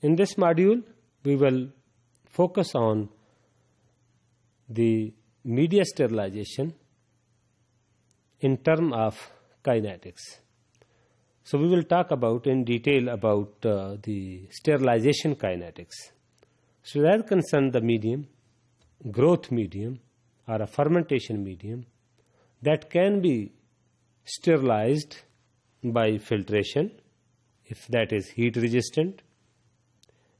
In this module, we will focus on the media sterilization in terms of kinetics. So we will talk about in detail about the sterilization kinetics. So that concerns the medium, growth medium or a fermentation medium that can be sterilized by filtration, if that is heat resistant.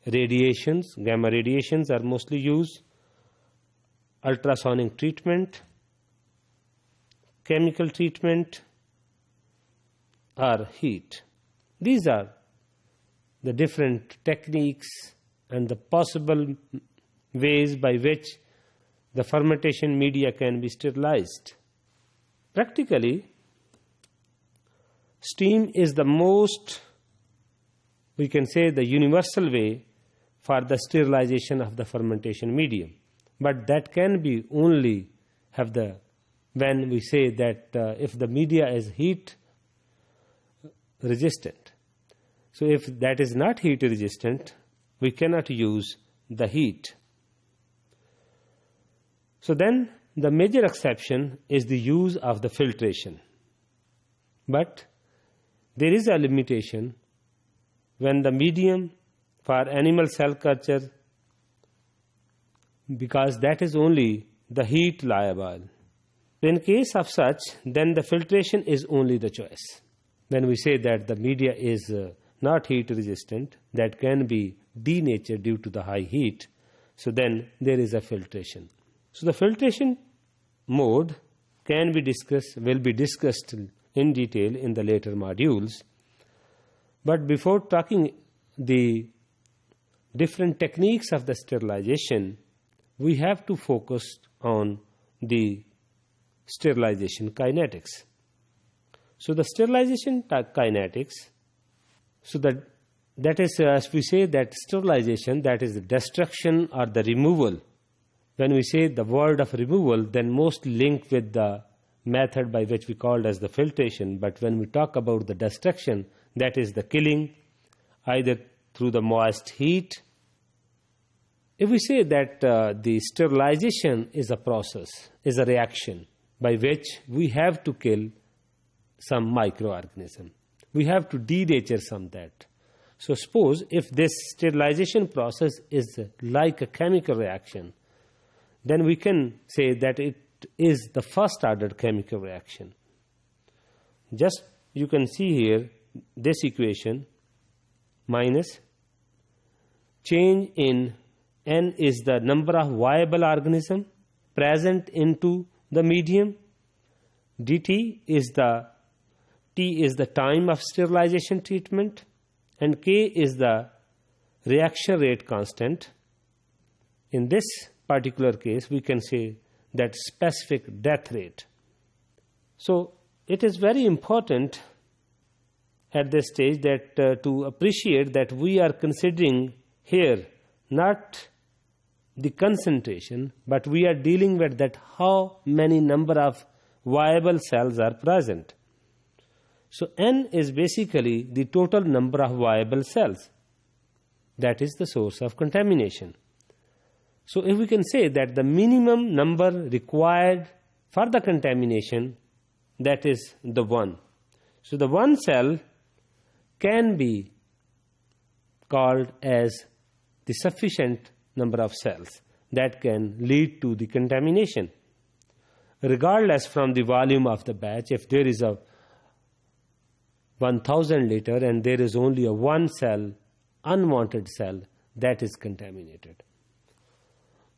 Radiations, gamma radiations are mostly used, ultrasonic treatment, chemical treatment, or heat. These are the different techniques and the possible ways by which the fermentation media can be sterilized. Practically, steam is the most, we can say, the universal way for the sterilization of the fermentation medium. But that can be only have the, when we say that if the media is heat resistant. So if that is not heat resistant, we cannot use the heat. So then the major exception is the use of the filtration. But there is a limitation when the medium for animal cell culture, because that is only the heat liable. In case of such, then the filtration is only the choice. When we say that the media is not heat resistant, that can be denatured due to the high heat, so then there is a filtration. So the filtration mode can be discussed, will be discussed in detail in the later modules. But before talking the different techniques of the sterilization, we have to focus on the sterilization kinetics. So the sterilization kinetics, so that is, as we say that sterilization, that is the destruction or the removal. When we say the word of removal, then mostly linked with the method by which we called as the filtration. But when we talk about the destruction, that is the killing, either through the moist heat. If we say that the sterilization is a process, is a reaction by which we have to kill some microorganism. We have to denature some that. So suppose if this sterilization process is like a chemical reaction, then we can say that it is the first order chemical reaction. Just you can see here this equation minus change in N is the number of viable organism present into the medium. dt is the T is the time of sterilization treatment, and K is the reaction rate constant. In this particular case, we can say that specific death rate. So it is very important at this stage that to appreciate that we are considering here not the concentration, but we are dealing with that how many number of viable cells are present. So N is basically the total number of viable cells. That is the source of contamination. So if we can say that the minimum number required for the contamination, that is the 1. So the one cell can be called as the sufficient number of cells that can lead to the contamination. Regardless from the volume of the batch, if there is a 1000 liter and there is only a one cell, unwanted cell, that is contaminated.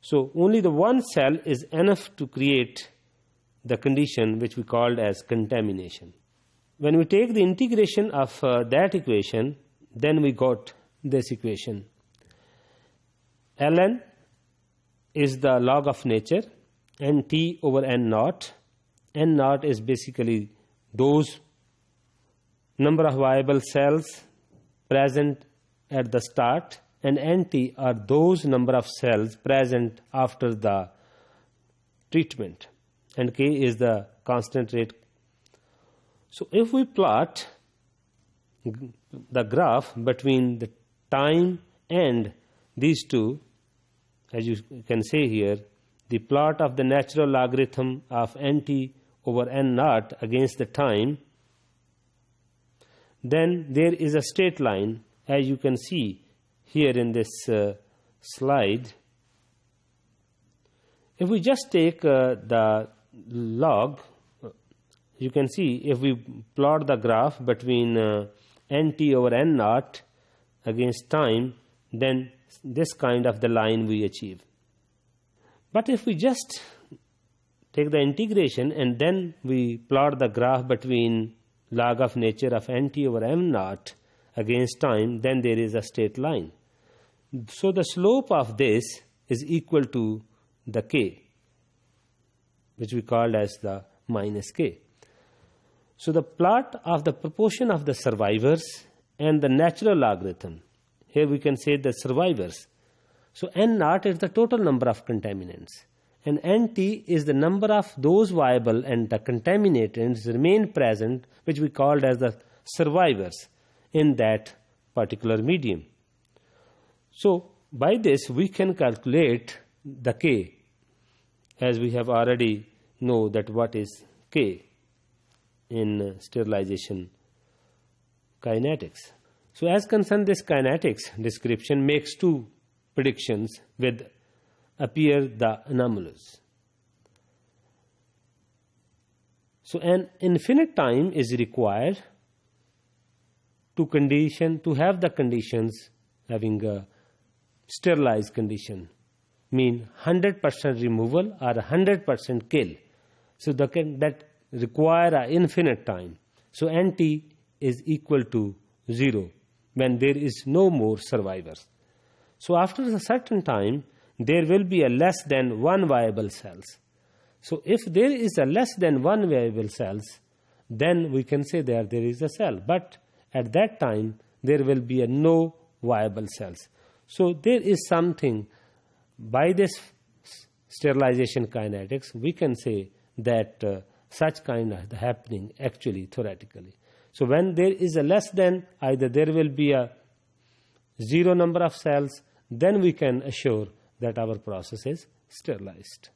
So only the one cell is enough to create the condition which we called as contamination. When we take the integration of that equation, then we got this equation. ln is the log of nature, nt over n naught. N naught is basically those number of viable cells present at the start, and nt are those number of cells present after the treatment, and k is the constant rate. So if we plot the graph between the time and these two, as you can say here, the plot of the natural logarithm of nt over n naught against the time, then there is a straight line, as you can see here in this slide. If we just take the log, you can see if we plot the graph between nt over n naught against time, then this kind of the line we achieve. But if we just take the integration and then we plot the graph between log of nature of nt over m naught against time, then there is a straight line. So the slope of this is equal to the k, which we called as the minus k. So the plot of the proportion of the survivors and the natural logarithm, here we can say the survivors. So n naught is the total number of contaminants, and nt is the number of those viable and the contaminants remain present, which we called as the survivors in that particular medium. So by this we can calculate the k, as we have already know that what is k in sterilization kinetics. So as concerned this kinetics description makes two predictions with appear the anomalous. So an infinite time is required to have the conditions having a sterilized condition, mean 100% removal or 100% kill. So that require an infinite time. So nt is equal to 0 when there is no more survivors. So after a certain time, there will be a less than one viable cells. So if there is a less than one viable cells, then we can say there is a cell. But at that time, there will be a no viable cells. So there is something, by this sterilization kinetics, we can say that such kind of happening actually theoretically. So when there is a less than, either there will be a zero number of cells, then we can assure that our process is sterilized.